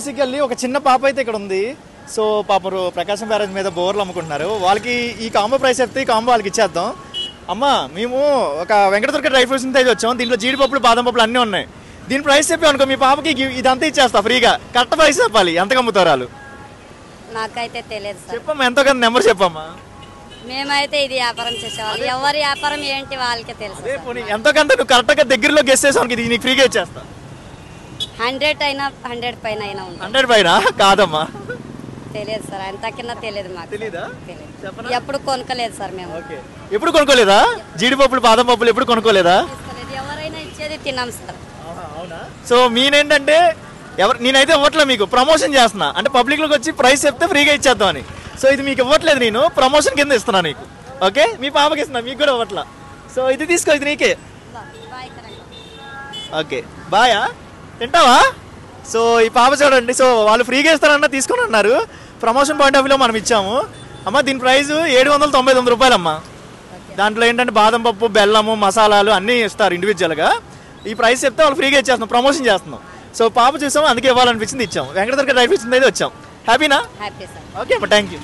Basically ఒక చిన్న పాప అయితే ఇక్కడ ఉంది. సో పాపరు ప్రకాశం బ్యారేజ్ మీద బోర్లు అమ్ముకుంటున్నారు. వాళ్ళకి ఈ కాంబో ప్రైస్ చెప్తే ఈ కాంబో వాళ్ళకి ఇచ్చేద్దాం. అమ్మ మేము ఒక వెంకటదుర్గ డ్రై ఫ్రూట్స్ నుంచి అయితే వచ్చాం. దీంట్లో జీడిపప్పులు బాదం పప్పులు అన్నీ ఉన్నాయి. దీని ప్రైస్ చెప్పి అనుకో మీ పాపకి ఇదంతా ఇచ్చేస్తా ఫ్రీగా. కరెక్ట్ ప్రైస్ చెప్పాలి. ఎంతకు అమ్ముతారు వాళ్ళు? నాకైతే తెలియదు సార్. చెప్పమ్మా ఎంతో కొంత నెంబర్ చెప్పమ్మా. మేమైతే ఇది వ్యాపారం చేసేవాళ్ళు. ఎవరి వ్యాపారం ఏంటి వాళ్ళకే తెలుసు. ఎంతో కొంత నువ్వు కరెక్ట్గా దగ్గరలో గెస్ట్ చేసావు ఇది నీకు ఫ్రీగా ఇచ్చేస్తా. 100 అయినా 100 పైన అయినా ఉంటుంది. 100 పైన కాదమ్మా. తెలియదు సార్. అంత కింద తెలియదు మాకు. తెలీదా? ఎప్పుడు కొనుక్కోలేదు సార్ మేము. ఎప్పుడు కొనుక్కోలేదా? జీడిపప్పులు బాదం పప్పులు ఎప్పుడు కొనుక్కోలేదా? ఎవరైనా ఇచ్చేది తిన్నాం సార్. సో మీనేంటంటే నేనైతే ఇవ్వట్లే, మీకు ప్రమోషన్ చేస్తున్నా. అంటే పబ్లిక్లోకి వచ్చి ప్రైస్ చెప్తే ఫ్రీగా ఇచ్చేద్దాం అని. సో ఇది మీకు ఇవ్వట్లేదు, నేను ప్రమోషన్ కింద ఇస్తున్నా నీకు. ఓకే, మీ పాపకి ఇస్తున్నా, మీకు కూడా ఇవ్వట్లా. సో ఇది తీసుకో, ఇది నీకే. ఓకే బాయా, తింటావా? సో ఈ పాప చూడండి. సో వాళ్ళు ఫ్రీగా ఇస్తారన్నా తీసుకుని అన్నారు. ప్రమోషన్ పాయింట్ ఆఫ్ వ్యూలో మనం ఇచ్చాము. అమ్మ దీని ప్రైస్ 799 రూపాయలు అమ్మా. దాంట్లో ఏంటంటే బాదం పప్పు, బెల్లము, మసాలాలు అన్నీ ఇస్తారు ఇండివిజువల్గా. ఈ ప్రైస్ చెప్తే వాళ్ళు ఫ్రీగా ఇచ్చేస్తున్నాం, ప్రమోషన్ చేస్తున్నాం. సో పాప చూసాము, అందుకే ఇవ్వాలనిపించింది ఇచ్చాం. వెంకటదుర్గ డ్రై ఫ్రూట్స్ అయితే వచ్చాం. హ్యాపీనా? Happy sir. ఓకే అమ్మా, థ్యాంక్ యూ.